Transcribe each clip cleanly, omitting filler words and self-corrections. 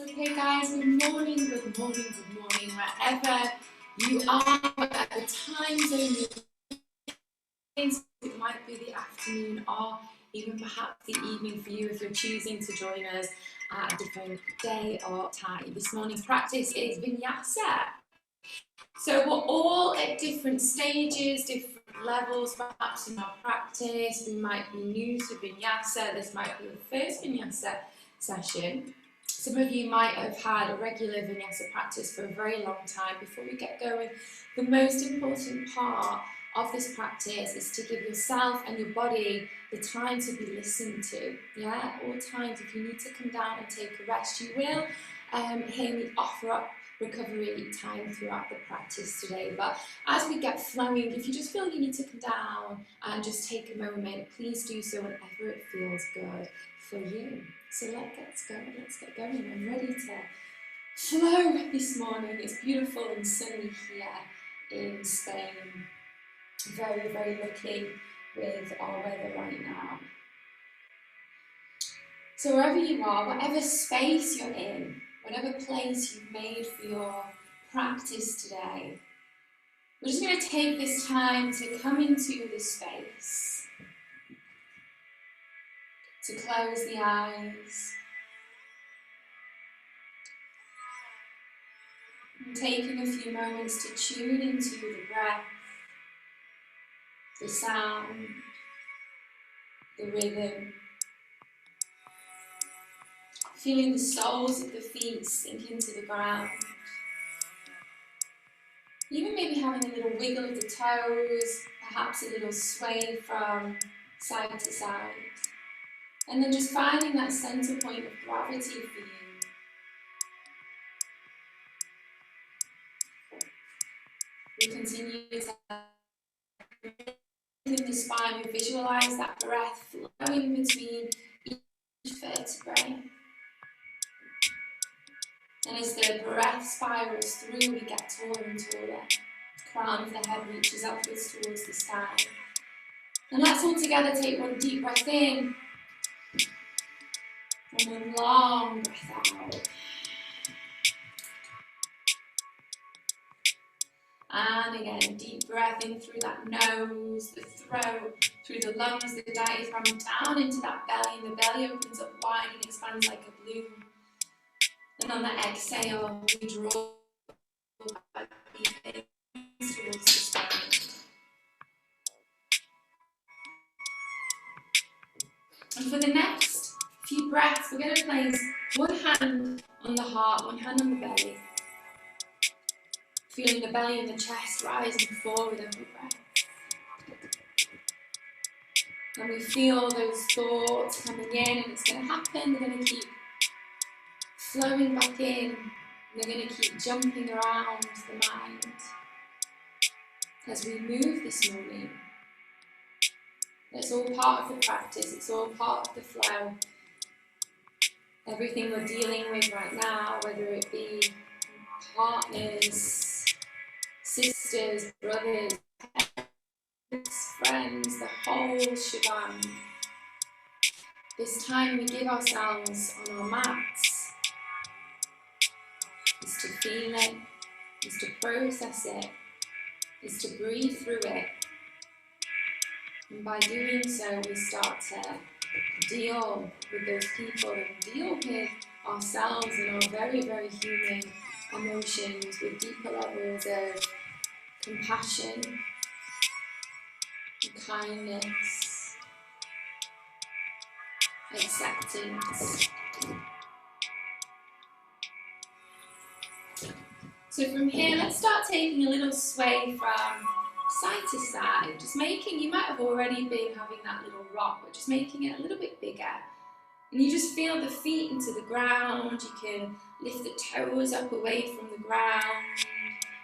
Okay guys, good morning, good morning, good morning, wherever you are, whatever time zone you're in. It might be the afternoon or even perhaps the evening for you if you're choosing to join us at a different day or time. This morning's practice is Vinyasa. So we're all at different stages, different levels perhaps in our practice. We might be new to Vinyasa, this might be the first Vinyasa session. Some of you might have had a regular Vinyasa practice for a very long time. Before we get going, the most important part of this practice is to give yourself and your body the time to be listened to. Yeah, at all times, if you need to come down and take a rest, you will hear me offer up recovery time throughout the practice today. But as we get flowing, if you just feel you need to come down and just take a moment, please do so whenever it feels good for you. So let's get going. I'm ready to flow this morning. It's beautiful and sunny here in Spain. Very, very lucky with our weather right now. So wherever you are, whatever space you're in, whatever place you've made for your practice today, we're just going to take this time to come into this space, to close the eyes, and taking a few moments to tune into the breath, the sound, the rhythm, feeling the soles of the feet sink into the ground. Even maybe having a little wiggle of the toes, perhaps a little sway from side to side. And then just finding that center point of gravity for you. We continue to in the spine, we visualize that breath flowing between each vertebrae. And as the breath spirals through, we get taller and taller. Crown of the head reaches upwards towards the sky. And let's all together take one deep breath in and one long breath out. And again, deep breath in through that nose, the throat, through the lungs, the diaphragm, down into that belly, and the belly opens up wide and expands like a balloon. And on the exhale, we draw back deep towards the spine. And for the next few breaths, we're going to place one hand on the heart, one hand on the belly. Feeling the belly and the chest rise and fall with every breath. And we feel those thoughts coming in, and it's going to happen. They're going to keep flowing back in. They're going to keep jumping around the mind as we move this morning. It's all part of the practice. It's all part of the flow. Everything we're dealing with right now, whether it be partners, sisters, brothers, friends, the whole shebang. This time we give ourselves on our mats is to feel it, is to process it, is to breathe through it. And by doing so, we start to deal with those people and deal with ourselves and our very, very human emotions with deeper levels of compassion and kindness, acceptance. So from here, let's start taking a little sway from side to side, just making, you might have already been having that little rock, but just making it a little bit bigger. And you just feel the feet into the ground. You can lift the toes up away from the ground.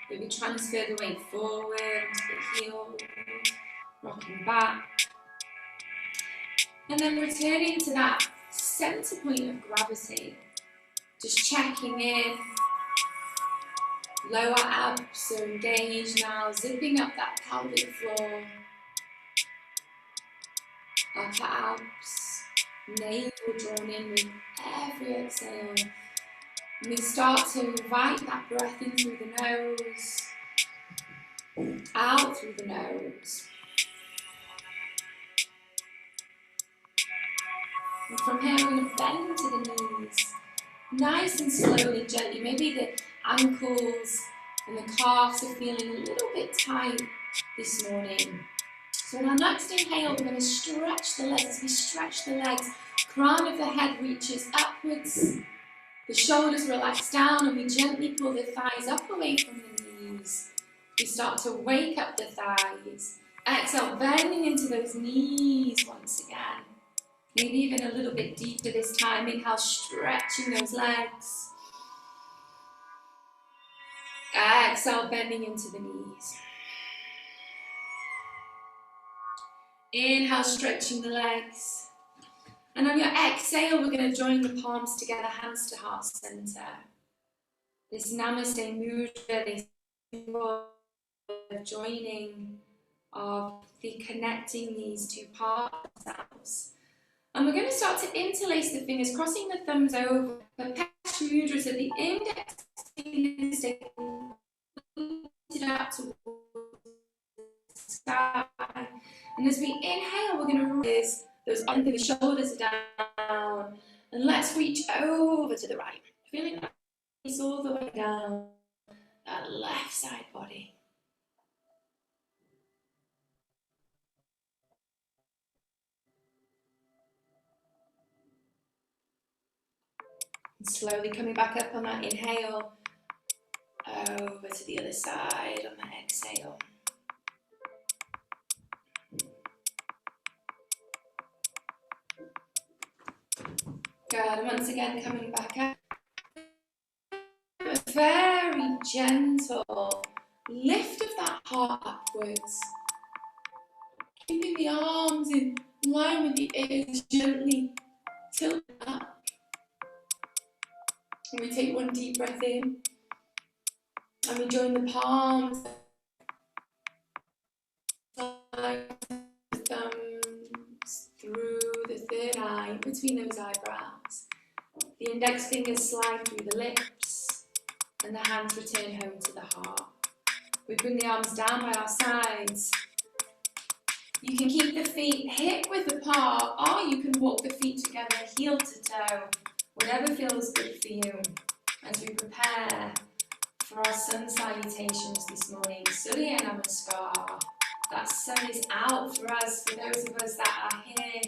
Maybe transfer the weight forward to the heel, rocking back. And then returning to that center point of gravity. Just checking in. Lower abs are engaged now, zipping up that pelvic floor. Upper abs, navel drawn in with every exhale. And we start to invite that breath in through the nose, out through the nose. And from here, we're going to bend to the knees. Nice and slowly, gently. Maybe the ankles and the calves are feeling a little bit tight this morning. So on our next inhale, we're going to stretch the legs. As we stretch the legs, crown of the head reaches upwards. The shoulders relax down, and we gently pull the thighs up away from the knees. We start to wake up the thighs. Exhale, bending into those knees once again. Maybe even a little bit deeper this time. Inhale, stretching those legs. Exhale, bending into the knees. Inhale, stretching the legs. And on your exhale, we're going to join the palms together, hands to heart center. This Namaste Mudra, this symbol of joining, of the connecting these two parts of ourselves. And we're going to start to interlace the fingers, crossing the thumbs over. The Pesh Mudra, so the index fingers pointed out towards the sky. And as we inhale, we're going to raise those under the shoulders down. And let's reach over to the right. Feeling that release all the way down that left side body. And slowly coming back up on that inhale, over to the other side on that exhale. Good, and once again coming back up. A very gentle lift of that heart upwards. Keeping the arms in line with the ears, gently tilt up. And we take one deep breath in. And we join the palms, thumbs through the third eye, between those eyebrows. The index fingers slide through the lips, and the hands return home to the heart. We bring the arms down by our sides. You can keep the feet hip-width apart, or you can walk the feet together, heel to toe, whatever feels good for you, as we prepare for our sun salutations this morning. Surya Namaskar. That sun is out for us, for those of us that are here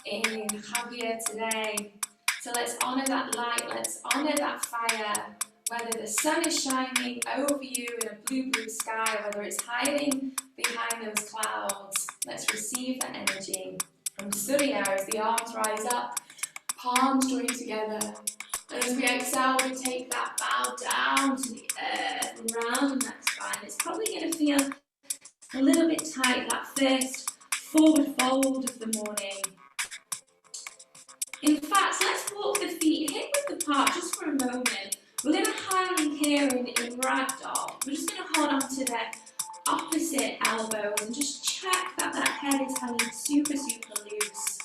in Javier today. So let's honour that light, let's honour that fire, whether the sun is shining over you in a blue, blue sky, or whether it's hiding behind those clouds. Let's receive that energy from Surya as the arms rise up, palms join together. And as we exhale, we take that bow down to the earth and round that spine. It's probably going to feel a little bit tight, that first forward fold of the morning. In fact, let's walk the feet hip-width apart just for a moment. We're going to hang here in ragdoll. We're just going to hold on to the opposite elbows and just check that that head is hanging super, super loose.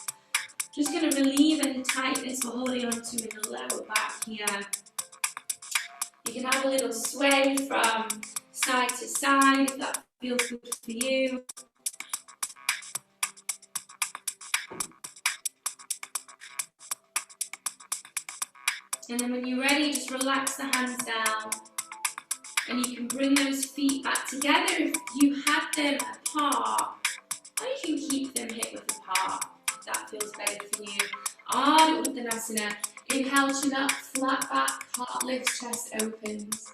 Just going to relieve any tightness we're holding on to in the lower back here. You can have a little sway from side to side if that feels good for you. And then when you're ready, just relax the hands down. And you can bring those feet back together if you had them apart. Or you can keep them hip-width apart if that feels better for you. Ardha Uttanasana. Inhale, chin up, flat back, heart lifts, chest opens.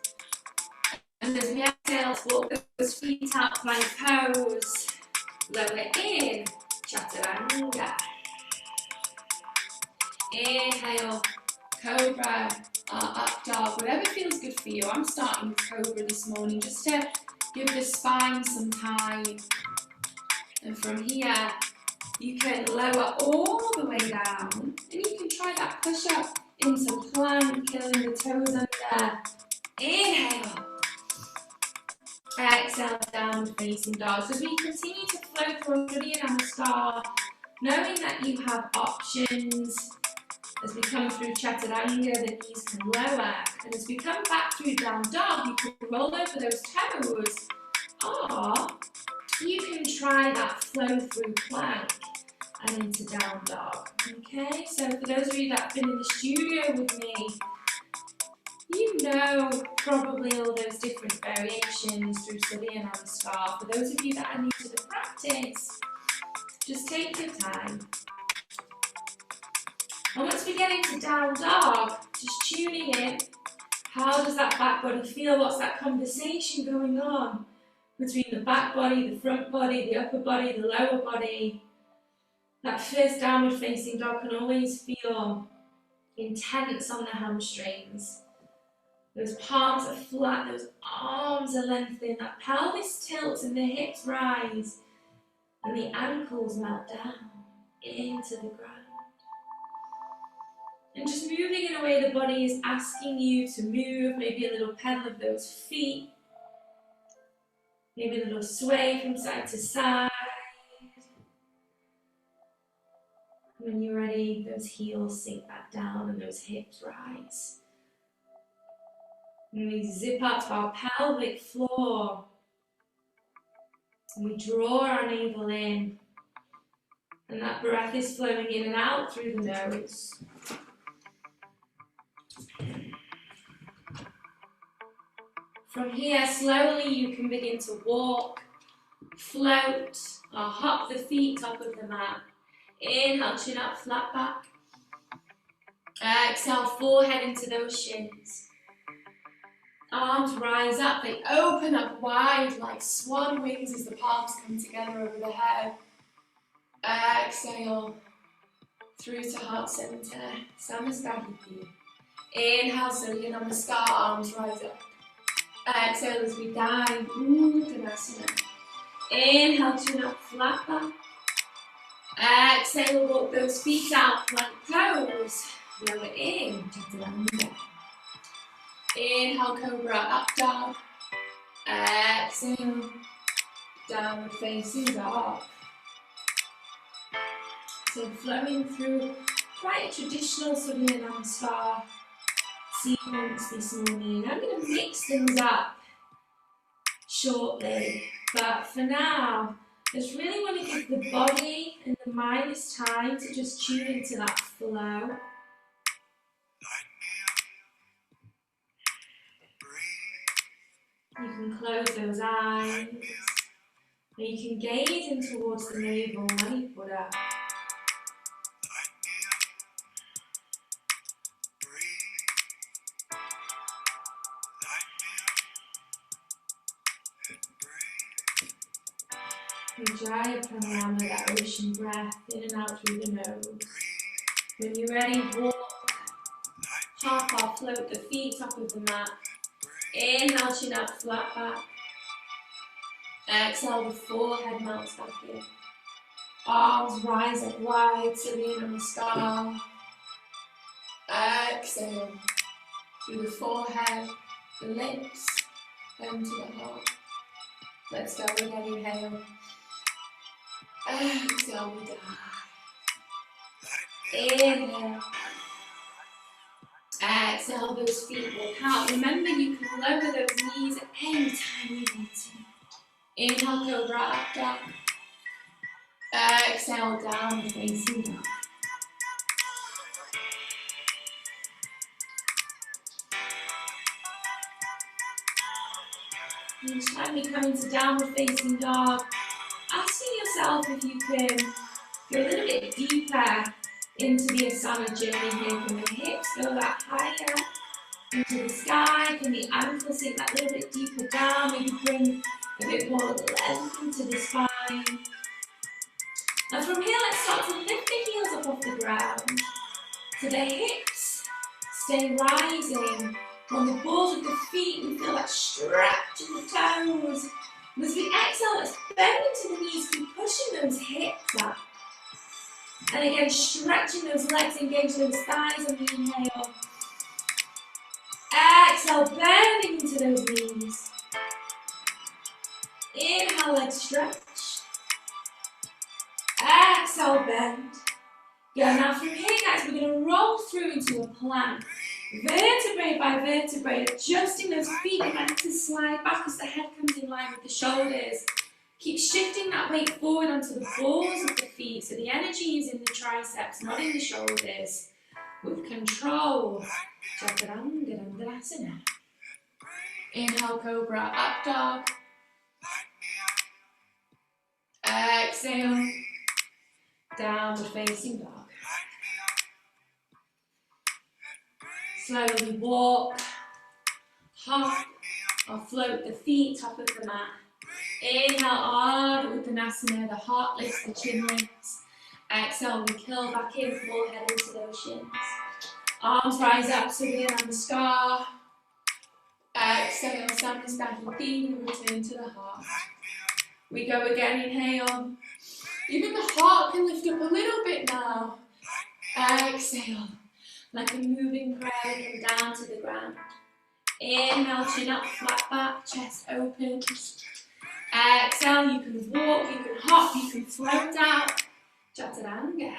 And as we exhale, walk those feet out, plank pose. Lower in, chaturanga. Inhale, cobra, up dog, whatever feels good for you. I'm starting with cobra this morning just to give the spine some time. And from here, you can lower all the way down, and you can try that push up into plank, curling the toes under. Inhale. Exhale, down facing dog. So as we continue to flow through Surya Namaskar, knowing that you have options As we come through chaturanga, the knees can lower. And as we come back through down dog, you can roll over those toes. Or you can try that flow through plank and into down dog. Okay, so for those of you that have been in the studio with me, you know probably all those different variations through Surya Namaskar. For those of you that are new to the practice, just take your time. And once we get into down dog, just tuning in, how does that back body feel? What's that conversation going on between the back body, the front body, the upper body, the lower body? That first downward facing dog can always feel intense on the hamstrings. Those palms are flat, those arms are lengthened, that pelvis tilts and the hips rise, and the ankles melt down into the ground. And just moving in a way the body is asking you to move, maybe a little pedal of those feet, maybe a little sway from side to side. When you're ready, those heels sink back down and those hips rise. And we zip up to our pelvic floor. And we draw our navel in. And that breath is flowing in and out through the nose. From here, slowly you can begin to walk, float, or hop the feet up of the mat. Inhale, chin up, flat back. Exhale, forehead into those shins. Arms rise up, they open up wide like swan wings as the palms come together over the head. Exhale, through to heart center, Samasthiti. Inhale, Surya Namaskar, arms rise up. Exhale as we dive, Uttanasana. Inhale, chin up, flat back. Exhale, walk those feet out, plank pose. Lower in, chaturanga. Inhale, cobra, up dog. Exhale, downward facing dog. So flowing through quite a traditional Surya Namaskar sequence this morning. I'm going to mix things up shortly, but for now, I just really want to give the body and the mind this time to just tune into that flow. You can close those eyes, and you can gaze in towards the navel, Manipura. Ujjayi pranayama, that ocean breath in and out through the nose. When you're ready, walk, half or float the feet up of the mat. Inhale, chin up, flat back. Exhale, the forehead melts back in. Arms rise up wide, Surya Namaskar. Exhale, through the forehead, the lips, then to the heart. Let's go again, inhale. Exhale, we dive. Inhale. Exhale, those feet walk out. Remember, you can lower those knees at any time you need to. Inhale, cobra, up dog. Exhale, down facing dog. Each time you come into downward facing dog, asking yourself if you can go a little bit deeper into the asana journey here. Can the hips go that higher into the sky? Can the ankles sink that little bit deeper down? Maybe bring a bit more length into the spine. And from here, let's start to lift the heels up off the ground. So the hips stay rising. On the balls of the feet, we feel that stretch in the toes. And as we exhale, let's bend into the knees, keep pushing those hips up. And again, stretching those legs, engage those thighs on the inhale. Exhale, bending into those knees. Inhale, legs stretch. Exhale, bend. Good. Now from here, guys, we're going to roll through into a plank. Vertebrae by vertebrae, adjusting those feet. You might need to slide back as the head comes in line with the shoulders. Keep shifting that weight forward onto the balls of the feet, so the energy is in the triceps, not in the shoulders. With control. Chaturanga Dandasana. Inhale, cobra, up dog. Exhale, downward facing dog. Slowly walk, hop, or float the feet top of the mat. Inhale, Ardha Uttanasana, the heart lifts, the chin lifts. Exhale, we curl back in, forehead into those shins. Arms rise up, so we namaskar. Exhale, Samastaki, we return to the heart. We go again, inhale. Even the heart can lift up a little bit now. Exhale, like a moving prayer, come down to the ground. Inhale, chin up, flat back, chest open. Exhale, you can walk, you can hop, you can float out. Chaturanga.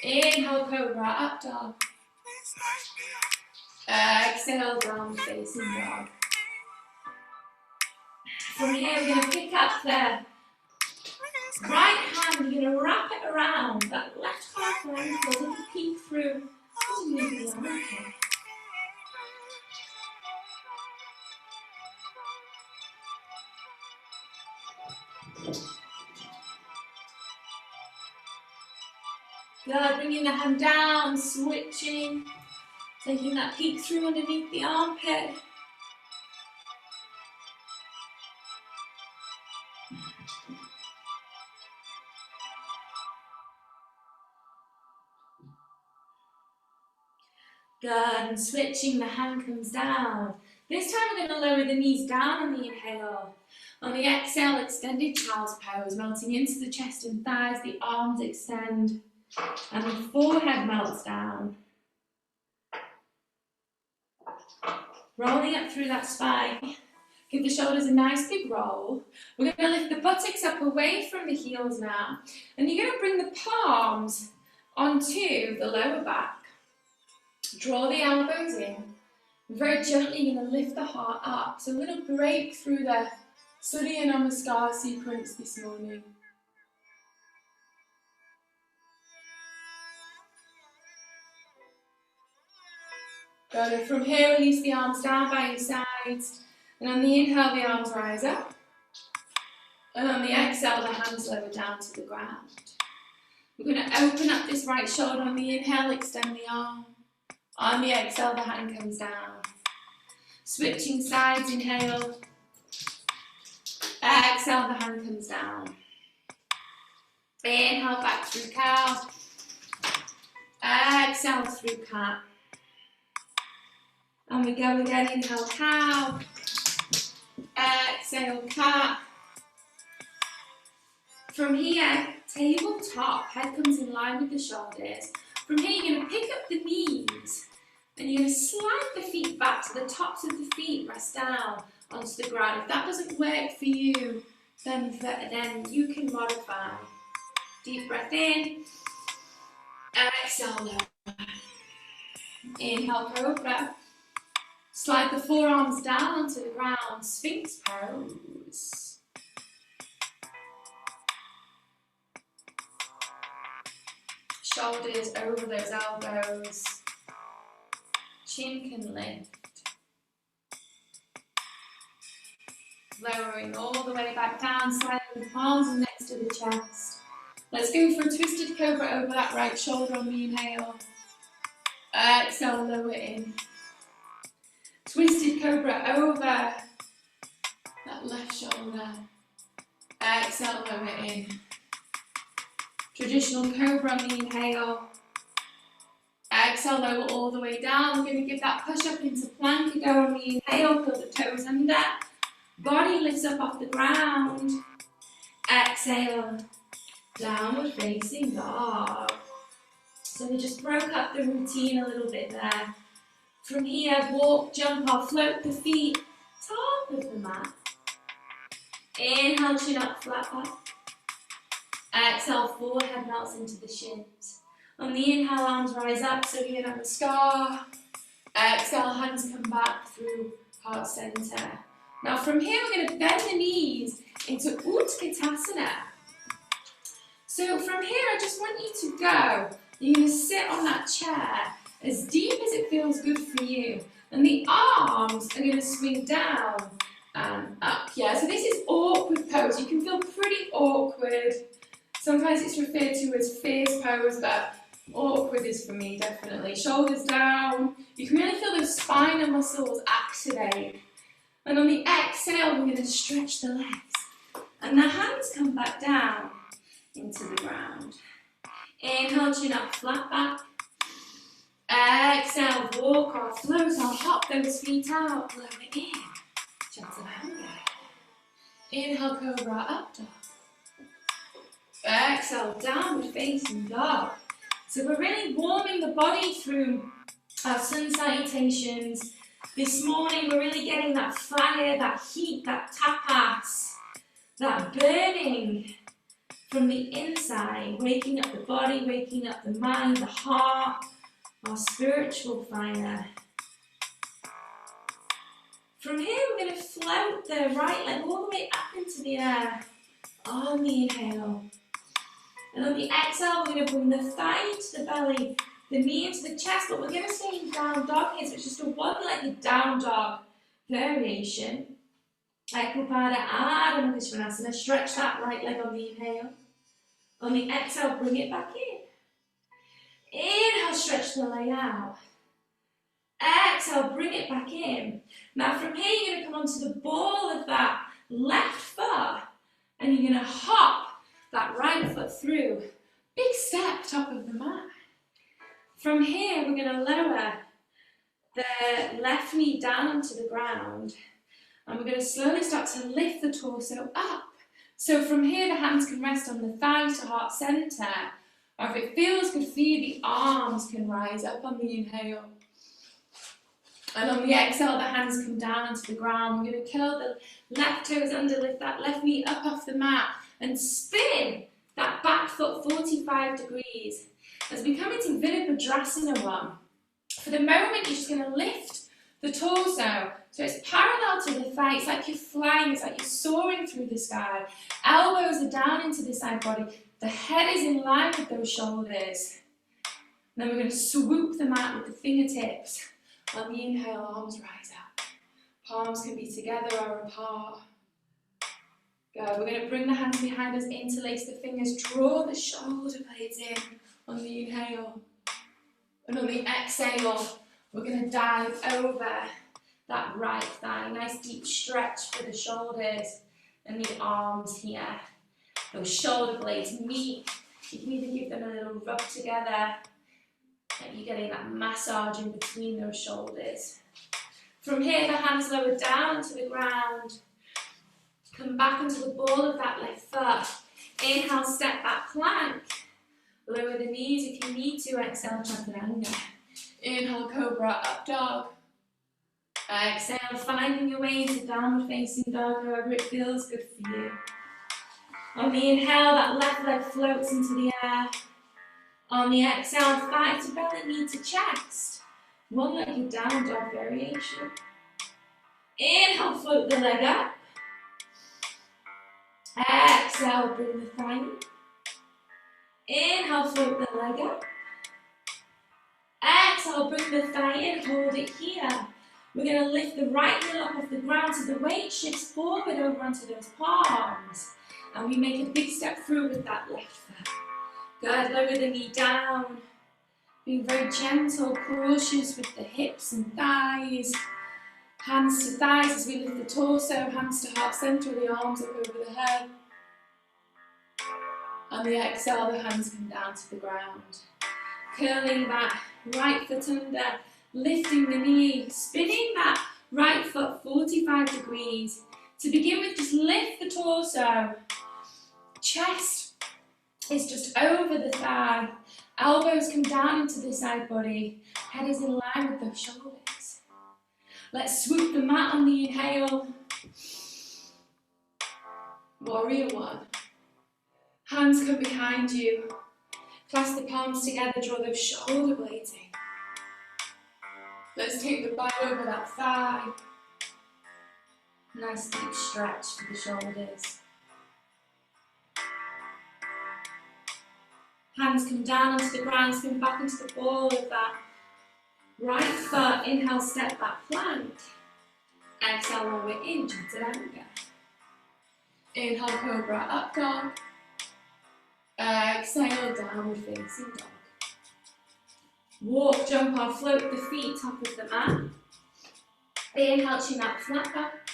Inhale, cobra, up dog. Exhale, down facing dog. From here, we're going to pick up the right hand, we're going to wrap it around that left half ankle, as if you peek through. Good, bringing the hand down, switching, taking that peek through underneath the armpit. Good, and switching, the hand comes down. This time we're going to lower the knees down on the inhale. On the exhale, extended child's pose, melting into the chest and thighs, the arms extend, and the forehead melts down. Rolling up through that spine. Give the shoulders a nice big roll. We're going to lift the buttocks up away from the heels now. And you're going to bring the palms onto the lower back. Draw the elbows in. Very gently, you're going to lift the heart up. So a little break through the Surya Namaskar sequence this morning. Good. From here, release the arms down by your sides. And on the inhale, the arms rise up. And on the exhale, the hands lower down to the ground. We're going to open up this right shoulder. On the inhale, extend the arm. On the exhale, the hand comes down. Switching sides, inhale. Exhale, the hand comes down. Inhale, back through cow. Exhale through cat. And we go again, inhale, cow. Exhale, cat. From here, tabletop, head comes in line with the shoulders. From here, you're going to pick up the knees and you're going to slide the feet back to the tops of the feet, rest down onto the ground. If that doesn't work for you, then you can modify. Deep breath in, exhale, lower. Inhale, cobra. Slide the forearms down onto the ground, Sphinx pose. Shoulders over those elbows. Chin can lift. Lowering all the way back down, sliding the palms next to the chest. Let's go for a twisted cobra over that right shoulder on the inhale. Exhale, lower in. Twisted cobra over that left shoulder. Exhale, lower in. Traditional cobra on the inhale. Exhale, lower all the way down. We're going to give that push up into plank again on the inhale. Pull the toes under. Body lifts up off the ground. Exhale, downward facing dog. So we just broke up the routine a little bit there. From here, walk, jump or float the feet top of the mat. Inhale, chin up, flat back. Exhale, forehead melts into the shins. On the inhale, arms rise up, so you're gonna namaskar. Exhale, hands come back through heart center. Now from here, we're gonna bend the knees into Utkatasana. So from here, I just want you to go. You're gonna sit on that chair as deep as it feels good for you. And the arms are gonna swing down and up. Yeah, so this is awkward pose. You can feel pretty awkward. Sometimes it's referred to as fierce pose, but awkward is for me, definitely. Shoulders down. You can really feel those spinal muscles activate. And on the exhale, we're going to stretch the legs. And the hands come back down into the ground. Inhale, chin up, flat back. Exhale, walk or float or hop those feet out. Blow it in. Chaturanga. Inhale, cobra, up dog. Exhale, downward facing dog. So we're really warming the body through our sun salutations. This morning we're really getting that fire, that heat, that tapas, that burning from the inside, waking up the body, waking up the mind, the heart, our spiritual fire. From here we're going to float the right leg all the way up into the air on the inhale. And on the exhale, we're going to bring the thigh to the belly, the knee into the chest, but we're going to stay in down dog here, so it's just a one-legged down dog variation. Ekupada Adho Mukha Svanasana. Stretch that right leg on the inhale. On the exhale, bring it back in. Inhale, stretch the leg out. Exhale, bring it back in. Now from here, you're going to come onto the ball of that left foot, and you're going to hop that right foot through. Big step, top of the mat. From here, we're going to lower the left knee down onto the ground, and we're going to slowly start to lift the torso up. So from here, the hands can rest on the thighs to heart center, or if it feels good for you, the arms can rise up on the inhale. And on the exhale, the hands come down onto the ground. We're going to curl the left toes under, lift that left knee up off the mat, and spin that back foot 45 degrees. As we come into Virabhadrasana 1, for the moment you're just going to lift the torso so it's parallel to the thigh. It's like you're flying, it's like you're soaring through the sky. Elbows are down into the side body. The head is in line with those shoulders. And then we're going to swoop the mat with the fingertips. On the inhale, arms rise up. Palms can be together or apart. Good. We're going to bring the hands behind us, interlace the fingers, draw the shoulder blades in on the inhale. And on the exhale, we're going to dive over that right thigh. Nice deep stretch for the shoulders and the arms here. Those shoulder blades meet. You can even give them a little rub together. And you're getting that massage in between those shoulders. From here, the hands lower down to the ground. Come back into the ball of that left foot. Inhale, step back plank. Lower the knees if you need to. Exhale, chaturanga. Inhale, cobra, up dog. Exhale, finding your way into downward facing dog, however it feels good for you. On the inhale, that left leg floats into the air. On the exhale, thigh to belly, knee to chest. One-legged down dog variation. Inhale, float the leg up. Exhale, bring the thigh in. Inhale, float the leg up. Exhale, bring the thigh in, hold it here. We're going to lift the right heel up off the ground so the weight shifts forward over onto those palms. And we make a big step through with that left foot. Good, lower the knee down. Being very gentle, cautious with the hips and thighs. Hands to thighs as we lift the torso, hands to heart center, the arms up over the head. On the exhale, the hands come down to the ground. Curling that right foot under, lifting the knee, spinning that right foot 45 degrees. To begin with, just lift the torso. Chest is just over the thigh. Elbows come down into the side body. Head is in line with those shoulders. Let's swoop the mat on the inhale. Warrior 1. Hands come behind you. Clasp the palms together, draw those shoulder blades in. Let's take the back over that thigh. Nice deep stretch for the shoulders. Hands come down onto the ground, spin back into the ball of that right foot. Inhale, step back plank. Exhale, lower in, chaturanga. Inhale, cobra, up dog. Exhale, downward facing dog. Walk, jump or float the feet top of the mat. Inhale, chin up, flat back.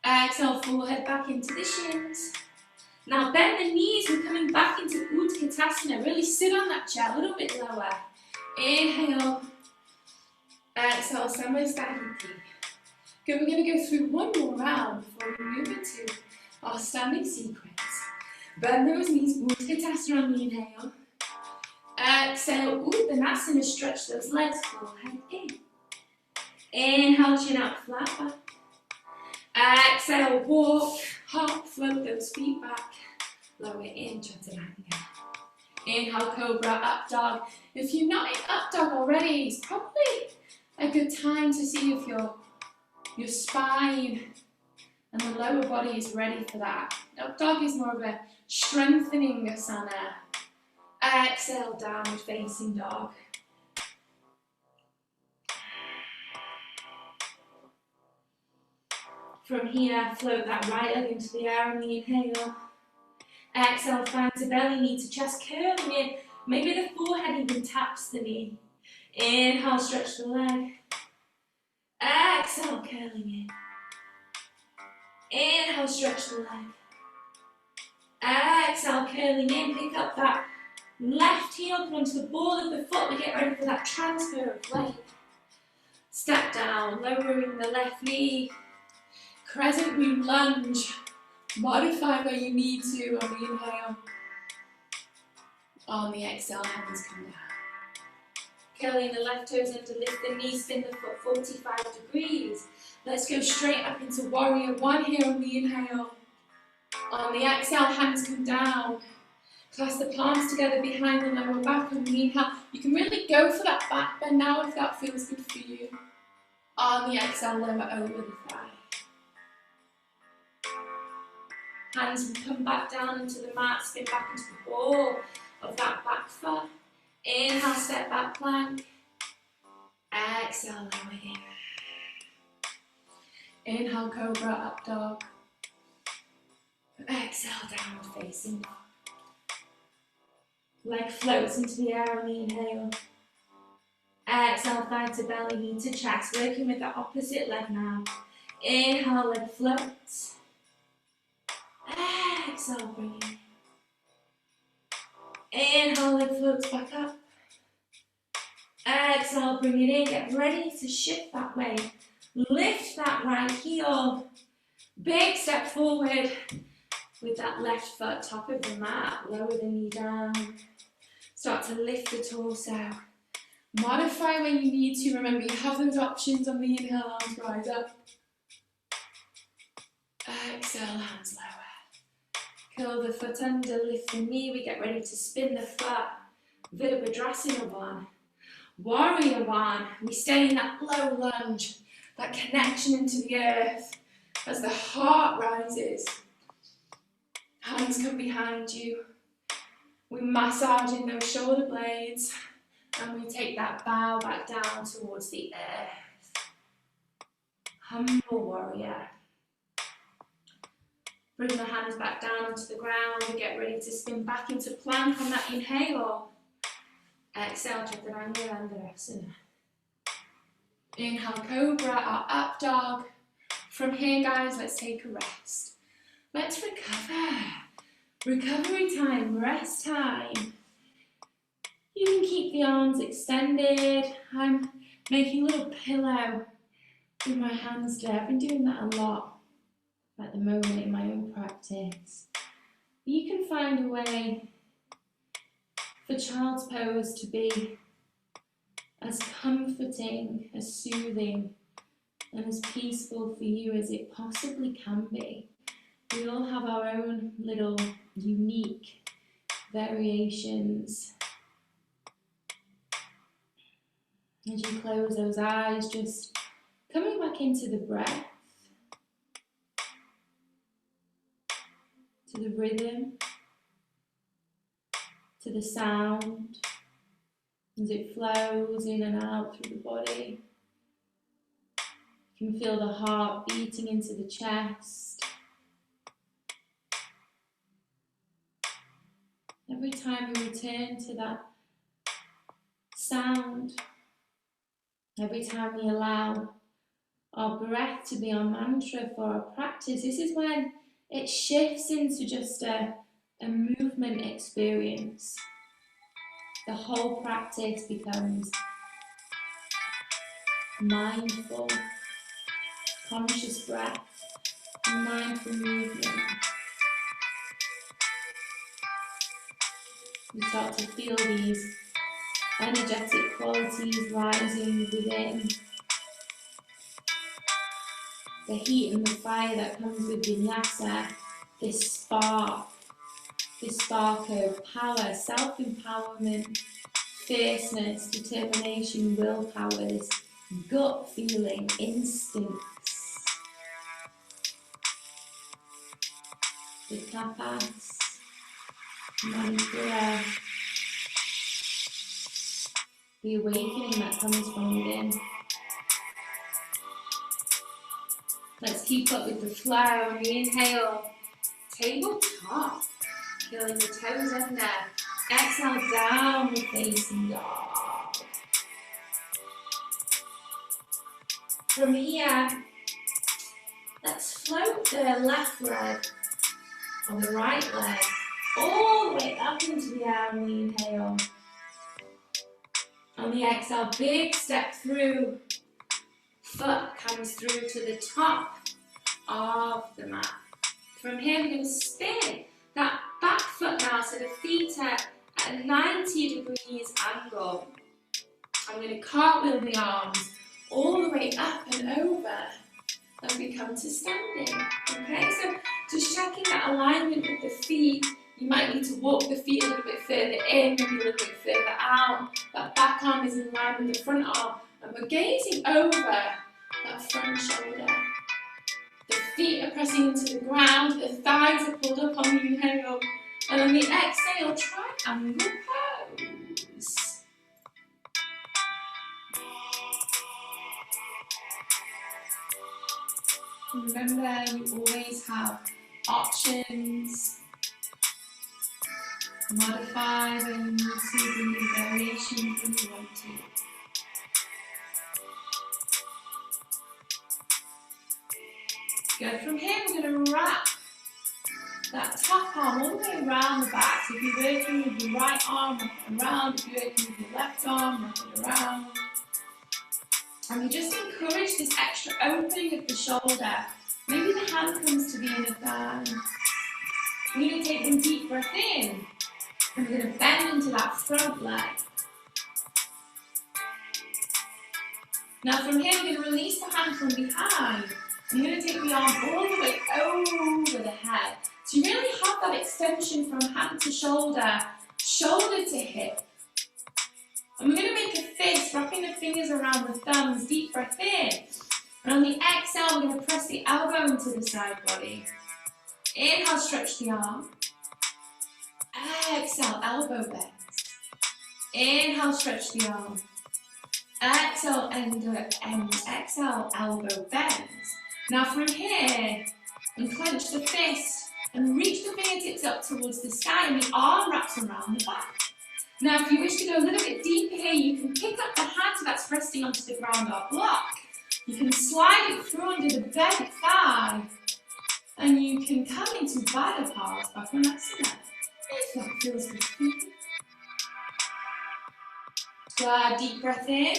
Exhale, forehead back into the shins. Now bend the knees, we're coming back into Utkatasana. Really sit on that chair, a little bit lower. Inhale. Exhale, Samastahiti. Good, we're going to go through one more round before we move into our standing sequence. Bend those knees, Utkatasana on the inhale. Exhale, Uttanasana, stretch those legs, forehead in. Inhale, chin up, flat back. Exhale, walk, hop, float those feet back. Lower in, chaturanga. Inhale, cobra, up dog. If you're not in up dog already, it's probably a good time to see if your spine and the lower body is ready for that. Up dog is more of a strengthening asana. Exhale, downward facing dog. From here, float that right leg into the air on the inhale. Exhale, find the belly, knee to chest, curling in. Maybe the forehead even taps the knee. Inhale, stretch the leg. Exhale, curling in. Inhale, stretch the leg. Exhale, curling in. Pick up that left heel, put onto the ball of the foot. We get ready for that transfer of weight. Step down, lowering the left knee. Crescent moon lunge. Modify where you need to on the inhale. On the exhale, hands come down. Curling the left toes in to lift the knees, spin the foot 45 degrees. Let's go straight up into warrior one here on the inhale. On the exhale, hands come down. Clasp the palms together behind the lower back on the inhale. You can really go for that back bend now if that feels good for you. On the exhale, lower over the thigh. Hands will come back down into the mat, spin back into the ball of that back foot. Inhale, step back plank. Exhale, lower in. Inhale, cobra, up dog. Exhale, downward facing dog. Leg floats into the air on the inhale. Exhale, thigh to belly, knee to chest. Working with the opposite leg now. Inhale, leg floats. Exhale, bring it in. Inhale, leg floats back up. Exhale, bring it in. Get ready to shift that weight. Lift that right heel. Big step forward with that left foot, top of the mat. Lower the knee down. Start to lift the torso. Modify when you need to. Remember, you have those options on the inhale, arms rise up. Exhale, hands lower. Curl the foot under, lift the knee. We get ready to spin the foot. Virabhadrasana one. Warrior one. We stay in that low lunge, that connection into the earth as the heart rises. Hands come behind you. We massage in those shoulder blades and we take that bow back down towards the earth. Humble warrior. Bring the hands back down onto the ground and get ready to spin back into plank on that inhale. Exhale, chaturanga dandasana. Inhale, cobra, our up dog. From here, guys, let's take a rest. Let's recover. Recovery time, rest time. You can keep the arms extended. I'm making a little pillow with my hands today. I've been doing that a lot at the moment in my own practice. You can find a way for child's pose to be as comforting, as soothing, and as peaceful for you as it possibly can be. We all have our own little unique variations. As you close those eyes, just coming back into the breath, to the rhythm, to the sound, as it flows in and out through the body. You can feel the heart beating into the chest. Every time we return to that sound, every time we allow our breath to be our mantra for our practice, this is when it shifts into just a movement experience. The whole practice becomes mindful, conscious breath, and mindful movement. You start to feel these energetic qualities rising within. The heat and the fire that comes with Vinyasa, this spark of power, self-empowerment, fierceness, determination, willpower, this gut feeling, instincts. The tapas, manipura, the awakening that comes from within. Let's keep up with the flow. Inhale, tabletop, feeling the toes under. Exhale, downward facing dog. From here, let's float the left leg on the right leg all the way up into the air on the inhale. On the exhale, big step through. Foot comes through to the top of the mat. From here, we're going to spin that back foot now, so the feet are at a 90 degrees angle. I'm going to cartwheel the arms all the way up and over as we come to standing. Okay, so just checking that alignment with the feet. You might need to walk the feet a little bit further in, maybe a little bit further out. That back arm is in line with the front arm, and we're gazing over that front shoulder. The feet are pressing into the ground, the thighs are pulled up on the inhale, and on the exhale, triangle pose. Remember, you always have options. Modify when you need to, bring in variations when you want to. Good. From here, we're going to wrap that top arm all the way around the back. So if you're working with your right arm, wrap it around. If you're working with your left arm, wrap it around. And we just encourage this extra opening of the shoulder. Maybe the hand comes to the inner thigh. We're going to take one deep breath in. And we're going to bend into that front leg. Now from here, we're going to release the hand from behind. I'm going to take the arm all the way over the head. So you really have that extension from hand to shoulder, shoulder to hip. And we're going to make a fist, wrapping the fingers around the thumbs, deep breath in. And on the exhale, we're going to press the elbow into the side body. Inhale, stretch the arm. Exhale, elbow bends. Inhale, stretch the arm. Exhale, exhale, elbow bends. Now from here, unclench the fist and reach the fingertips up towards the sky, and the arm wraps around the back. Now if you wish to go a little bit deeper here, you can pick up the hand that's resting onto the ground or block. You can slide it through under the bent thigh, and you can come into Baddha pose, Bakonasana, if that feels good for you. Good, deep breath in.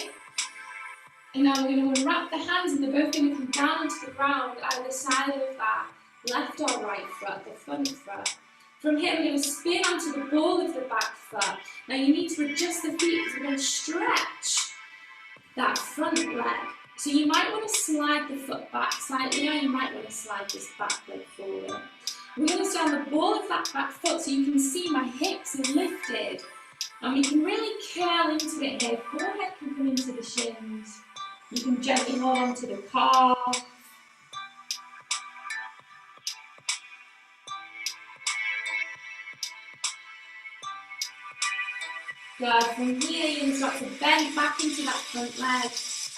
And now we're going to wrap the hands, and they're both going to come down to the ground either side of that left or right foot, the front foot. From here, we're going to spin onto the ball of the back foot. Now you need to adjust the feet because we're going to stretch that front leg. So you might want to slide the foot back slightly, or you might want to slide this back leg forward. We're going to stay on the ball of that back foot so you can see my hips are lifted. And we can really curl into it here. Forehead can come into the shins. You can gently hold onto the calf. Good. From here, you're going to start to bend back into that front leg.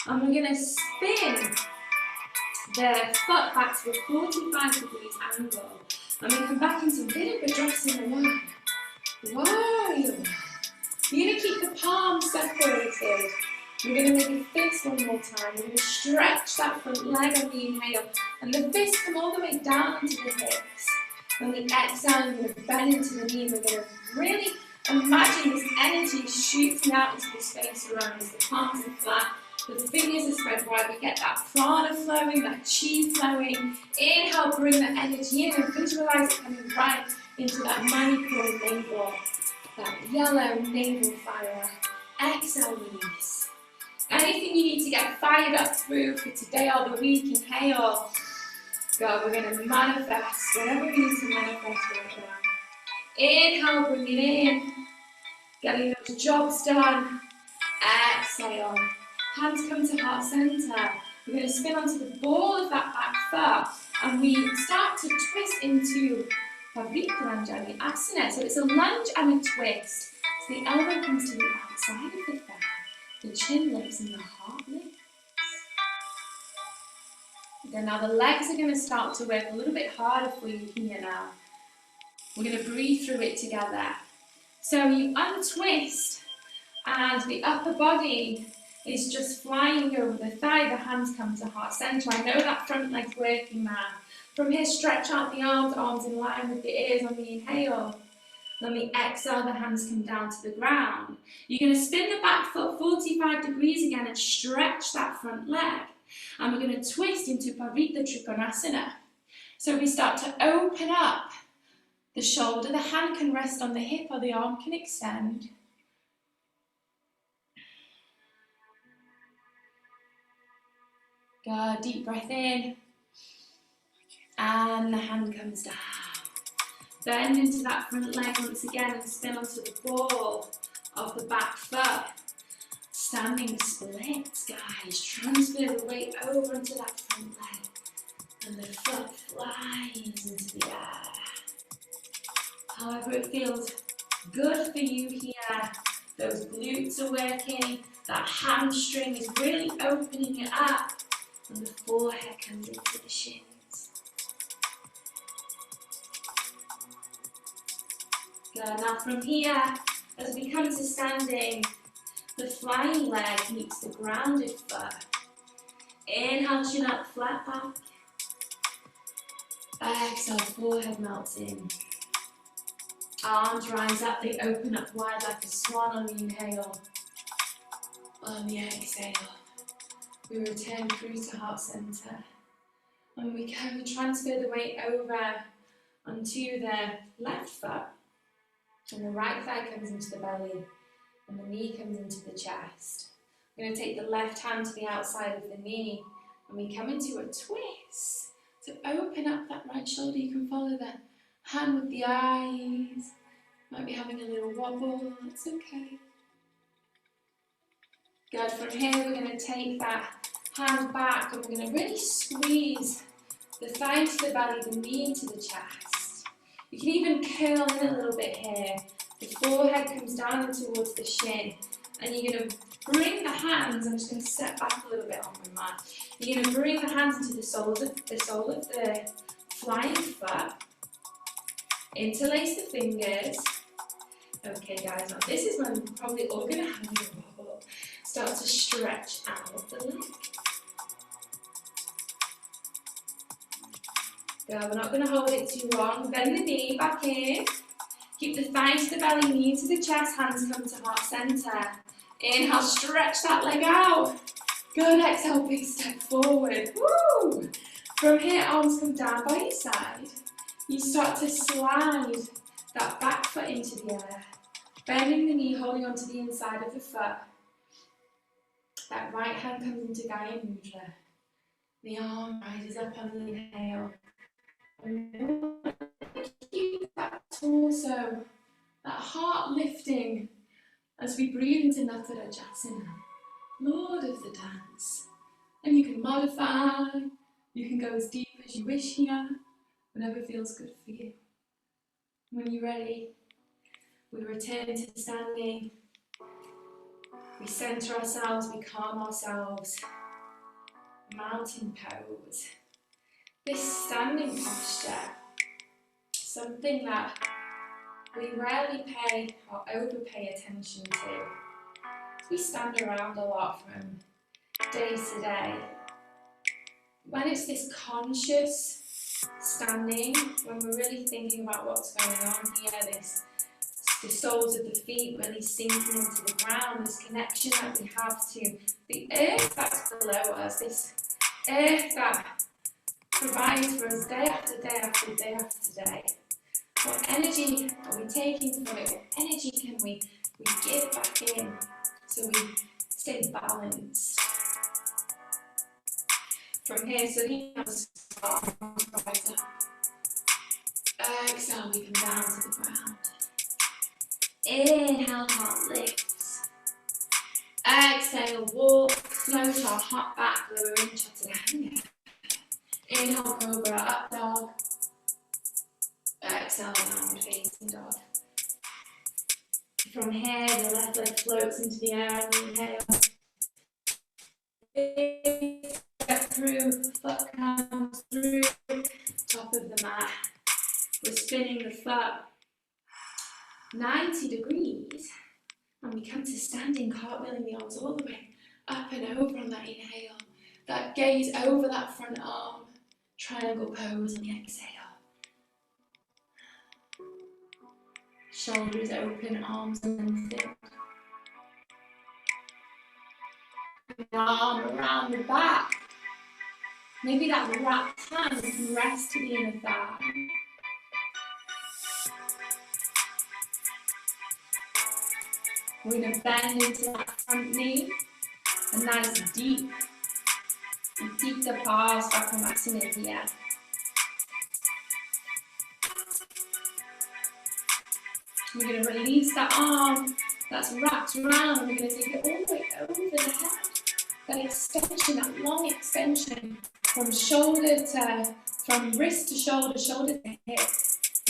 And we're going to spin the foot back to a 45 degrees angle. And we come back into Vinyasa. Wow. You're going to keep the palms separated. We're going to make a fist one more time. We're going to stretch that front leg on the inhale. And the fist come all the way down into the hips. On the exhale, we're going to bend into the knee. We're going to really imagine this energy shooting out into the space around us. The palms are flat. The fingers are spread wide. We get that prana flowing, that chi flowing. Inhale, bring the energy in and visualize it coming right into that manipur navel. That yellow navel fire. Exhale, release. Anything you need to get fired up through for today or the week, inhale. Go, we're going to manifest whatever we need to manifest right now. Inhale, bring it in. Getting those jobs done. Exhale. Hands come to heart center. We're going to spin onto the ball of that back foot. And we start to twist into Pavitranjali Asana. So it's a lunge and a twist. So the elbow comes to the outside of the thigh. The chin lifts and the heart lifts. Then now the legs are going to start to work a little bit harder for you here now. We're going to breathe through it together. So you untwist and the upper body is just flying over the thigh. The hands come to heart center. I know that front leg's working now. From here, stretch out the arms in line with the ears on the inhale. On the exhale, the hands come down to the ground. You're going to spin the back foot 45 degrees again and stretch that front leg. And we're going to twist into Parivrtta Trikonasana. So we start to open up the shoulder. The hand can rest on the hip or the arm can extend. Good, deep breath in. And the hand comes down. Bend into that front leg once again and spin onto the ball of the back foot. Standing splits, guys. Transfer the weight over into that front leg. And the foot flies into the air. However it feels good for you here. Those glutes are working. That hamstring is really opening it up. And the forehead comes into the shins. Good. Now from here, as we come to standing, the flying leg meets the grounded foot. Inhale, chin up, flat back. Exhale, forehead melts in. Arms rise up, they open up wide like a swan on the inhale. On the exhale, we return through to heart center. And we transfer the weight over onto the left foot. And the right thigh comes into the belly. And the knee comes into the chest. We're going to take the left hand to the outside of the knee. And we come into a twist. So open up that right shoulder. You can follow the hand with the eyes. Might be having a little wobble. It's okay. Good. From here, we're going to take that hand back. And we're going to really squeeze the thigh into the belly, the knee into the chest. You can even curl in a little bit here. The forehead comes down towards the shin. And you're going to bring the hands, I'm just going to step back a little bit on my mat. You're going to bring the hands into the sole of the flying foot. Interlace the fingers. Okay guys, now this is when we're probably all going to have a little wobble. Start to stretch out the leg. Good, we're not going to hold it too long. Bend the knee back in. Keep the thigh to the belly, knee to the chest, hands come to heart center. Inhale, stretch that leg out. Good, exhale, big step forward. Woo! From here, arms come down by your side. You start to slide that back foot into the air. Bending the knee, holding onto the inside of the foot. That right hand comes into Gaya Mudra. The arm rises up on the inhale. Keep that torso, that heart lifting as we breathe into Nataraja, Lord of the dance. And you can modify, you can go as deep as you wish here, whatever feels good for you. When you're ready, we return to standing. We center ourselves, we calm ourselves. Mountain pose. This standing posture, something that we rarely pay or overpay attention to. We stand around a lot from day to day. When it's this conscious standing, when we're really thinking about what's going on here, the soles of the feet really sinking into the ground, this connection that we have to the earth that's below us, this earth that provides for us day after day after day after day. What energy are we taking from it? What energy can we give back in so we stay balanced? From here, so we have start right up. Exhale, we come down to the ground. Inhale, heart lifts. Exhale, walk, float our heart back, lower in chaturanga. Inhale, cobra, up dog. Exhale, downward facing dog. From here, the left leg floats into the air. Inhale. Step through, foot comes through, top of the mat. We're spinning the foot 90 degrees. And we come to standing, cartwheeling the arms all the way up and over on that inhale. That gaze over that front arm. Triangle pose on the exhale. Shoulders open, arms lengthened. Arm around the back. Maybe that wrapped hand can rest to the inner thigh. We're going to bend into that front knee. A nice deep Utthita here. We're going to release that arm that's wrapped around. We're going to take it all the way over the head. That extension, that long extension from wrist to shoulder, shoulder to hip.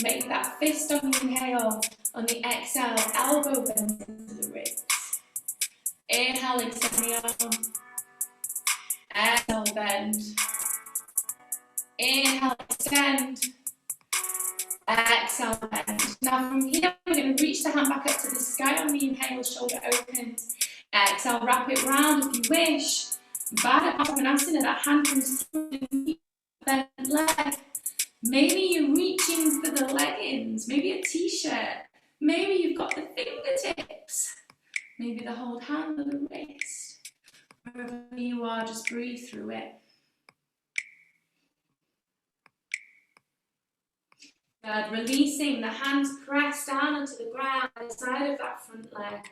Make that fist on the inhale. On the exhale, elbow bends into the ribs. Inhale, extend the arm. Exhale, bend. Inhale, extend. Exhale, bend. Now from here, we're going to reach the hand back up to the sky on the inhale, shoulder opens. Exhale, wrap it round if you wish. Baddha Konasana, that hand comes through the bent leg. Maybe you're reaching for the leggings, maybe a t-shirt. Maybe you've got the fingertips. Maybe the whole hand or the wrist. Wherever you are, just breathe through it. Good. Releasing the hands pressed down onto the ground by the side of that front leg.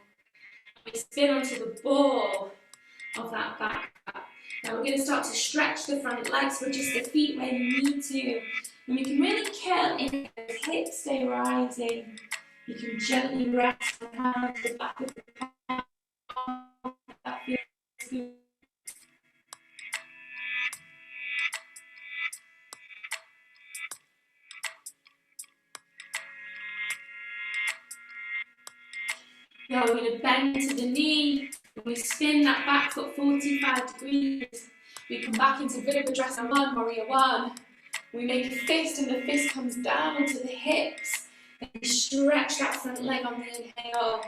We spin onto the ball of that back. Now we're going to start to stretch the front legs with just the feet where you need to. And you can really curl in those hips, stay rising. You can gently rest the hands to the back of the palm. That feels good. Now we're going to bend to the knee. We spin that back foot 45 degrees. We come back into Virabhadrasana 1, Warrior 1. We make a fist and the fist comes down onto the hips. And we stretch that front leg on the inhale.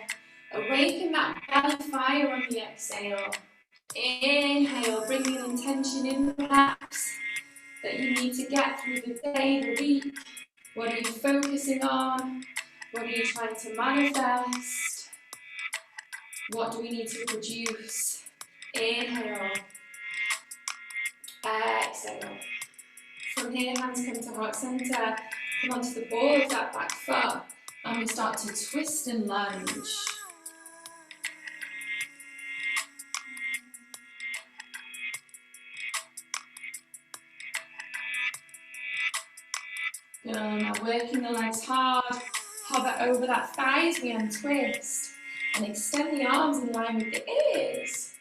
Awaken that belly fire on the exhale. Inhale, bringing an intention in perhaps that you need to get through the day, the week. What are you focusing on? What are you trying to manifest? What do we need to produce? Inhale. Exhale. From here, hands come to heart center. Come onto the ball of that back foot. And we start to twist and lunge. Good. Now working the legs hard. Hover over that thigh as we untwist. And extend the arms in line with the ears.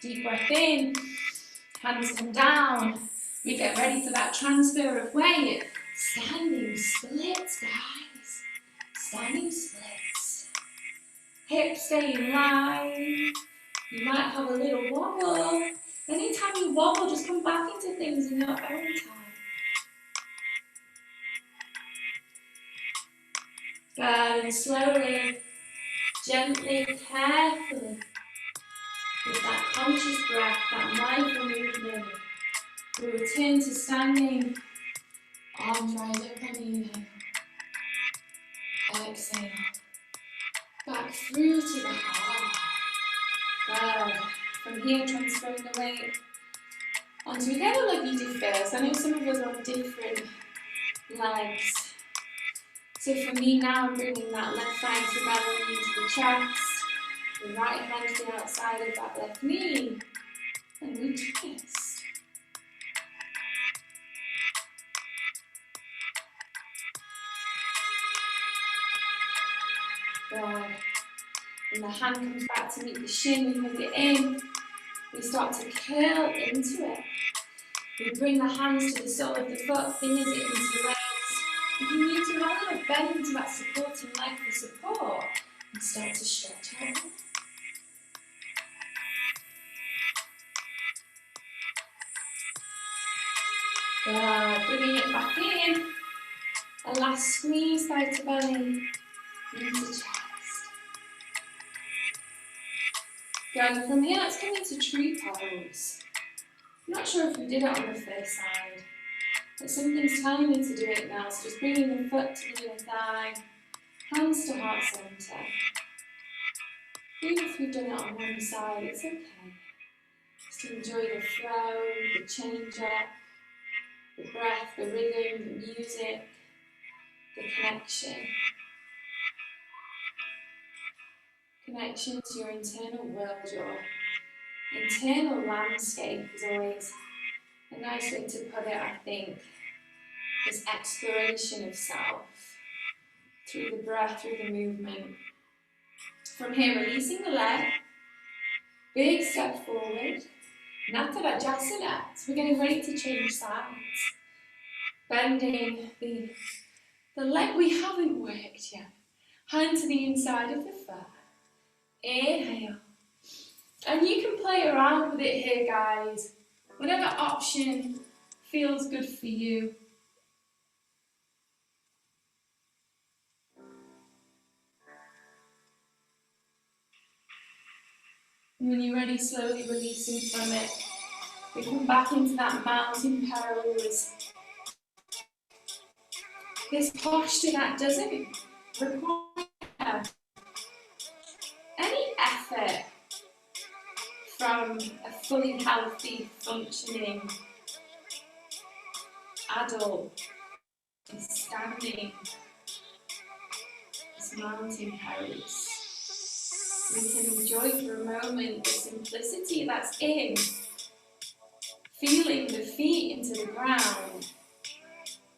Deep breath in. Hands come down. We get ready for that transfer of weight. Standing splits, guys. Standing splits. Hips stay in line. You might have a little wobble. Anytime you wobble, just come back into things in your own time. Good, and slowly, gently, carefully, with that conscious breath, that mindful movement, we return to standing. Arms rise up on the inhale. Exhale. Back through to the heart. Good. From here, transferring the weight onto together like you did first. I know some of us are on different legs. So for me now, I'm bringing that left thigh to belly into the chest. The right hand to the outside of that left knee. And we twist. Good. And the hand comes back to meet the shin, we hug it in. We start to curl into it. We bring the hands to the sole of the foot, fingers it into the legs. If you need to, have a little bend into that supporting leg for support and start to stretch out. Good. Bringing it back in. A last squeeze, thigh to belly, into chest. Good. From here, let's come into tree pose. I'm not sure if we did it on the first side, but something's telling me to do it now. So just bringing the foot to the inner thigh, hands to heart center. Even if we've done it on one side, it's okay. Just enjoy the flow, the change up, the breath, the rhythm, the music, the connection. Connection to your internal world, your internal landscape is always a nice way to put it, I think. This exploration of self through the breath, through the movement. From here, releasing the leg, big step forward, Natarajasana. So we're getting ready to change sides. Bending the leg we haven't worked yet. Hand to the inside of the foot. Inhale. And you can play around with it here, guys. Whatever option feels good for you. And when you're ready, slowly releasing from it. We come back into that mountain pose. This posture that doesn't require any effort from a fully healthy, functioning adult is standing this mountain pose. We can enjoy for a moment the simplicity that's in feeling the feet into the ground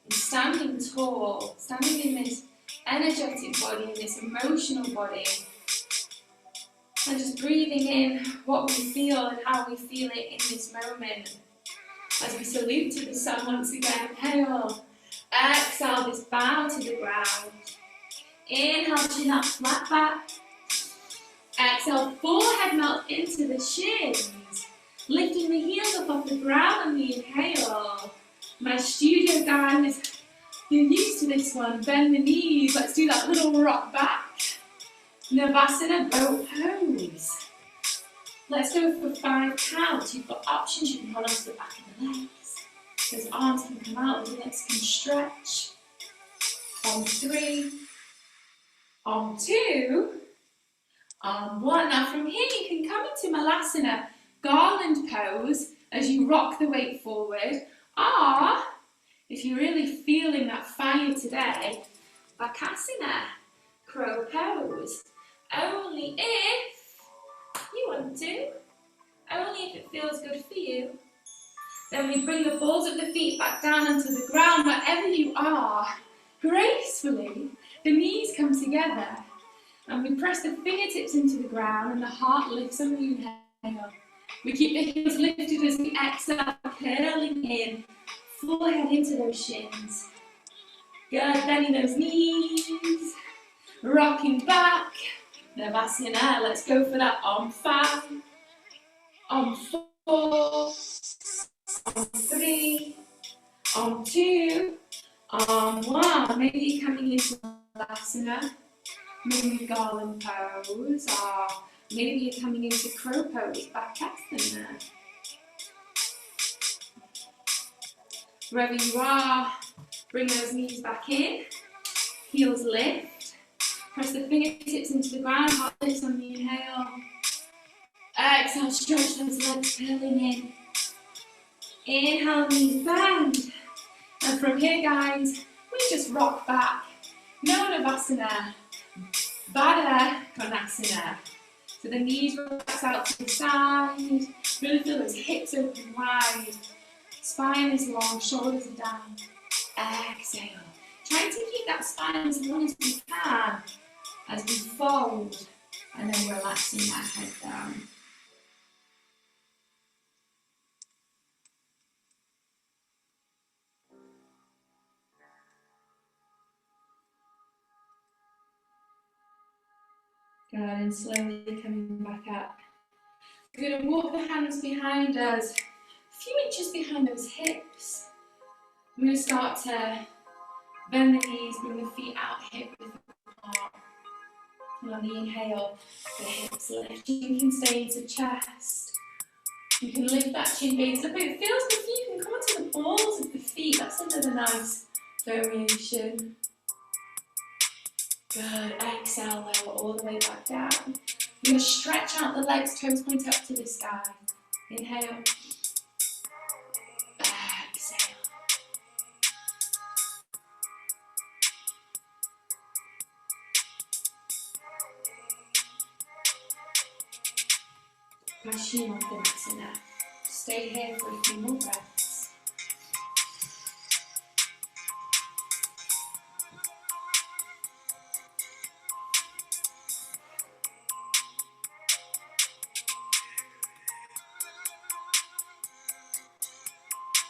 and standing tall, standing in this energetic body, in this emotional body, and just breathing in what we feel and how we feel it in this moment. As we salute to the sun once again, inhale, exhale, this bow to the ground. Inhale, chin up, flat back. Exhale, forehead melt into the shins. Lifting the heels up off the ground on the inhale. My studio guys, you're used to this one. Bend the knees. Let's do that little rock back. Navasana boat pose. Let's go for 5 counts. You've got options. You can hold on to the back of the legs. Those arms can come out, the legs can stretch. On 3. On 2. On 1. Now from here you can come into Malasana, garland pose as you rock the weight forward. Or, if you're really feeling that fire today, Bakasana, crow pose. Only if you want to, only if it feels good for you. Then we bring the balls of the feet back down onto the ground, wherever you are. Gracefully, the knees come together. And we press the fingertips into the ground and the heart lifts on the inhale. We keep the heels lifted as we exhale, curling in, forehead into those shins. Good, bending those knees, rocking back. Navasana, let's go for that on 5, on 4, on 3, on 2, on 1. Maybe you're coming into Navasana, maybe garland pose, or maybe you're coming into crow pose, back asana there. Wherever you are, bring those knees back in, heels lift, press the fingertips into the ground, heart lifts on the inhale. Exhale, stretch those legs curling in. Inhale, knees bend. And from here, guys, we just rock back. No Navasana, Baddha Konasana. So the knees relax out to the side. Really feel those hips open wide. Spine is long, shoulders are down. Exhale. Try to keep that spine as long as we can as we fold. And then relaxing that head down. Good, and slowly coming back up. We're going to walk the hands behind us, a few inches behind those hips. We're going to start to bend the knees, bring the feet out hip width apart. And on the inhale, the hips lift. You can stay into chest. You can lift that chin gaze up. It feels good if you can come onto the balls of the feet. That's another nice variation. Good. Exhale, lower all the way back down. We're going to stretch out the legs, toes point up to the sky. Inhale. Exhale. Paschimottanasana. Stay here for a few more breaths.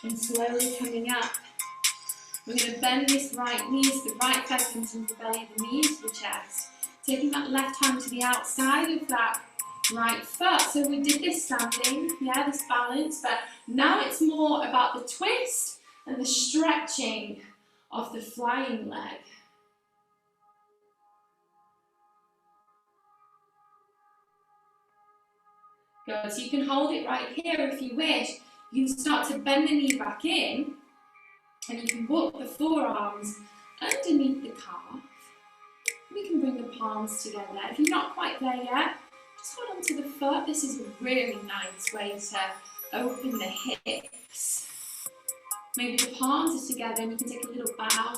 And slowly coming up, we're going to bend this right knee as the right leg comes into the belly, the knee to the chest. Taking that left hand to the outside of that right foot. So we did this standing, yeah, this balance, but now it's more about the twist and the stretching of the flying leg. Good, so you can hold it right here if you wish. You can start to bend the knee back in, and you can walk the forearms underneath the calf. We can bring the palms together. If you're not quite there yet, just hold onto the foot. This is a really nice way to open the hips. Maybe the palms are together and you can take a little bow.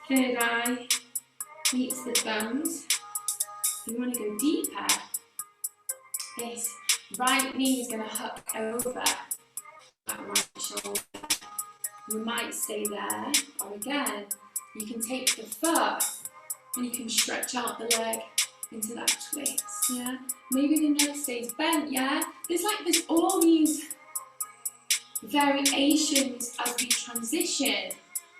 Third eye meets the bones. If you want to go deeper, this right knee is going to hook over that right shoulder. You might stay there, or again, you can take the foot and you can stretch out the leg into that twist, yeah? Maybe the nose stays bent, yeah? There's all these variations as we transition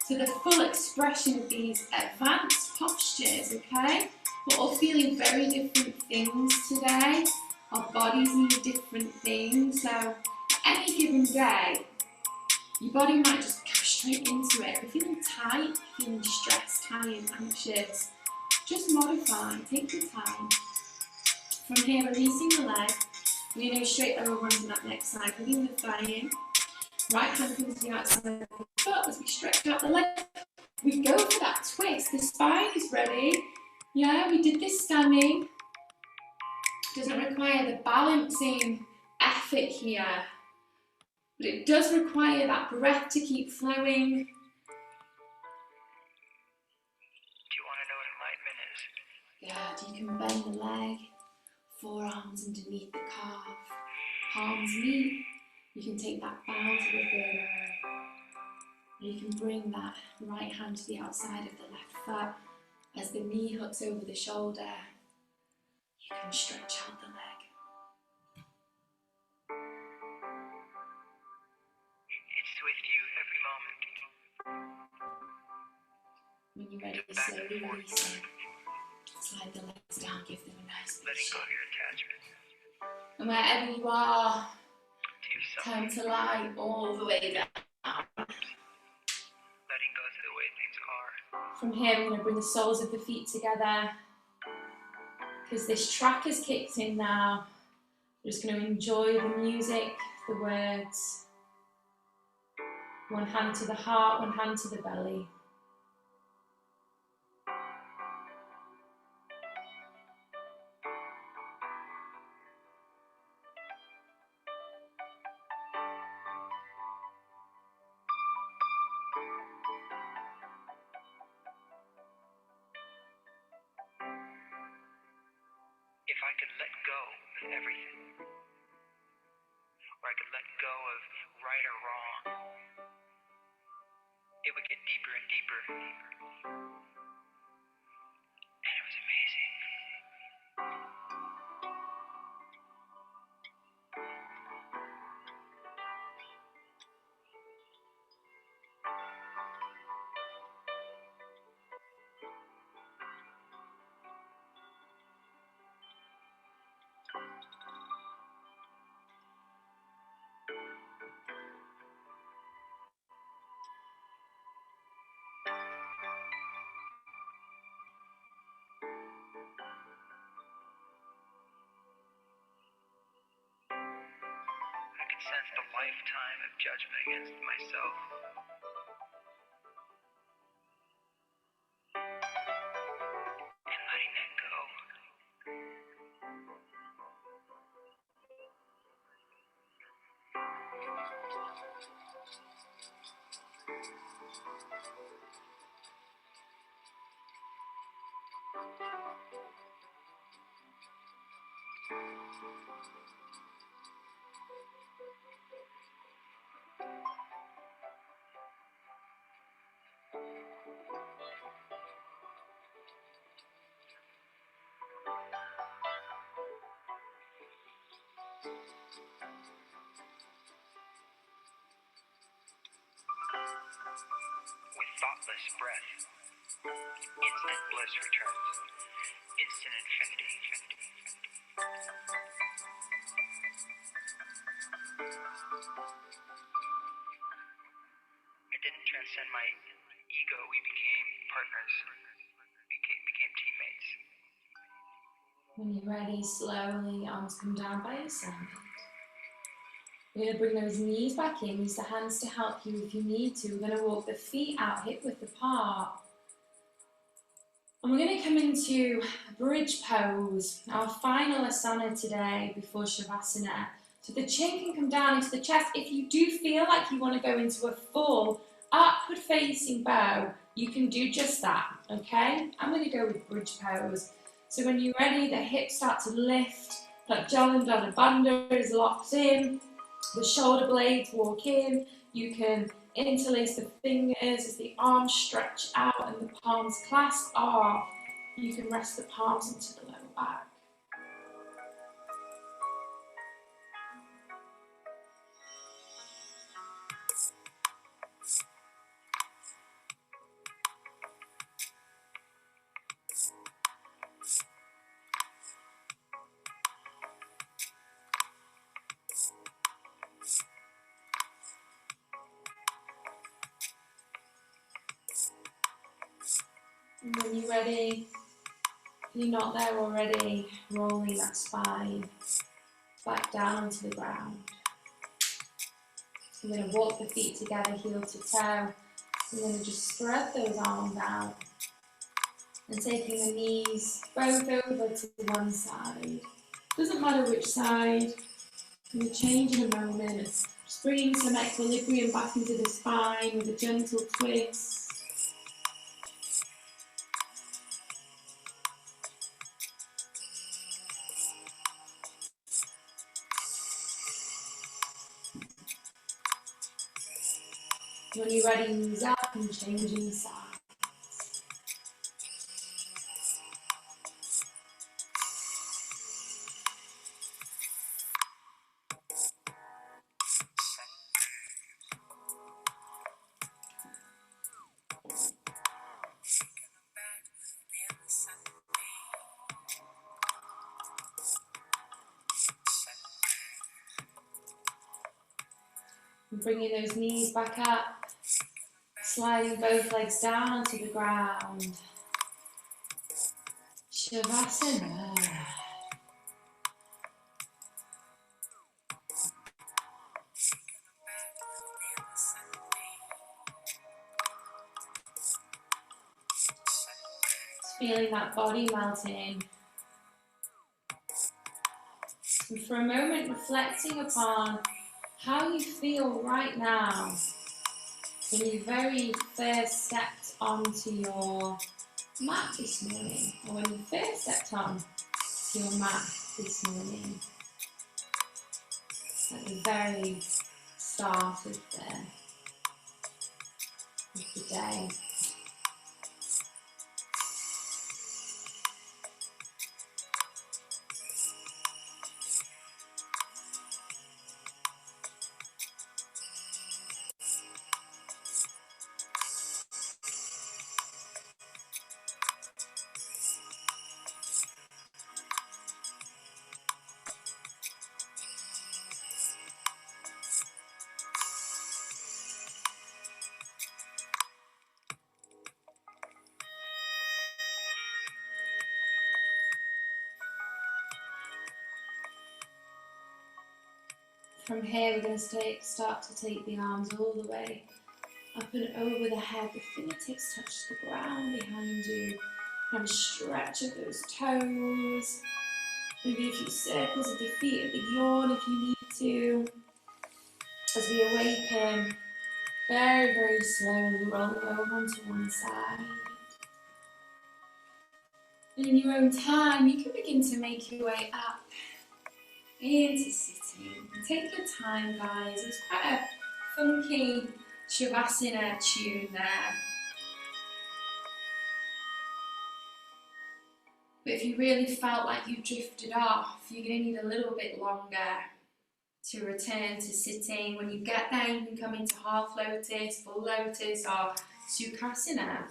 to the full expression of these advanced postures, okay? We're all feeling very different things today. Our bodies need different things, so any given day, your body might just go straight into it. If you're feeling tight, feeling stressed, tired, anxious, just modify, take your time. From here, releasing the leg, we're going to go straight over onto that next side, putting the thigh in. Right hand comes to the outside of the foot as we stretch out the leg. We go for that twist. The spine is ready. Yeah, we did this standing. Doesn't require the balancing effort here, but it does require that breath to keep flowing. Do you want to know what enlightenment is? Good, you can bend the leg, forearms underneath the calf, palms meet, You can take that bow to the third eye. You can bring that right hand to the outside of the left foot. As the knee hooks over the shoulder, you can stretch out the leg. It's with you every moment. When you're ready, slowly releasing. Slide the legs down, give them a nice big Letting go shake. of your attachment And wherever you are, to yourself. time to lie all the way down. Letting go to the way things are. From here, we're going to bring the soles of the feet together. Because this track has kicked in now, we're just going to enjoy the music, the words. One hand to the heart, one hand to the belly. If I could let go of everything, or I could let go of right or wrong, it would get deeper and deeper. And it was amazing. I could sense the lifetime of judgment against myself. And letting that go. With thoughtless breath, instant bliss returns. Instant infinity. I didn't transcend my ego. We became partners. Became teammates. When you're ready, slowly, arms come down by your side. We're going to bring those knees back in. Use the hands to help you if you need to. We're going to walk the feet out, hip width apart. And we're going to come into bridge pose, our final asana today before Shavasana. So the chin can come down into the chest. If you do feel like you want to go into a full upward facing bow, you can do just that, okay? I'm going to go with bridge pose. So when you're ready, the hips start to lift, like Jalandhara Bandha is locked in, the shoulder blades walk in, you can interlace the fingers as the arms stretch out and the palms clasp off. You can rest the palms into the lower back. And when you're ready, if you're not there already, rolling that spine back down to the ground. I'm going to walk the feet together, heel to toe. I'm going to just spread those arms out and taking the knees both over to one side. Doesn't matter which side. We'll change in a moment. Just bringing some equilibrium back into the spine with a gentle twist. When you're ready, ease up and changing sides. And bringing those knees back up, sliding both legs down to the ground. Shavasana. Just feeling that body melting. And for a moment, reflecting upon how you feel right now when you very first stepped onto your mat this morning, or when you first stepped on to your mat this morning, at the very start of the day. From here, we're going to start to take the arms all the way up and over the head. The fingertips touch the ground behind you. Have a stretch of those toes. Maybe a few circles of the feet at the yawn if you need to. As we awaken, very, very slowly rolling over onto one side. And in your own time, you can begin to make your way up into sitting. Take your time, guys. It's quite a funky Shavasana tune there. But if you really felt like you drifted off, you're going to need a little bit longer to return to sitting. When you get there, you can come into half lotus, full lotus, or Sukhasana.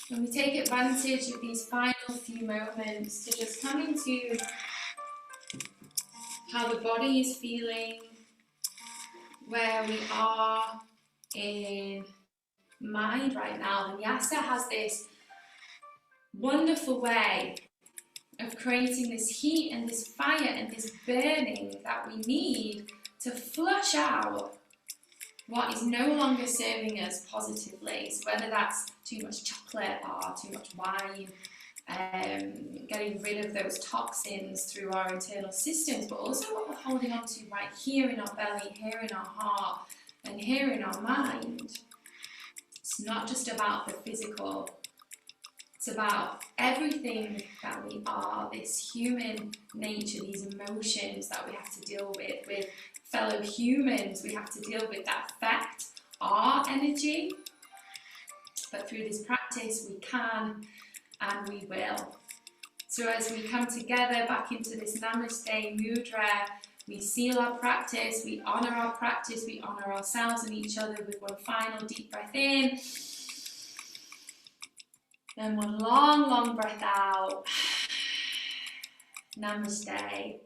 And we take advantage of these final few moments to just come into how the body is feeling, where we are in mind right now. Vinyasa has this wonderful way of creating this heat and this fire and this burning that we need to flush out what is no longer serving us positively. So whether that's too much chocolate or too much wine, getting rid of those toxins through our internal systems, but also what we're holding on to right here in our belly, here in our heart, and here in our mind. It's not just about the physical, it's about everything that we are, this human nature, these emotions that we have to deal with fellow humans. We have to deal with that affect our energy. But through this practice, we can and we will. So as we come together back into this Namaste Mudra, we seal our practice, we honour our practice, we honour ourselves and each other with one final deep breath in. Then one long, long breath out. Namaste.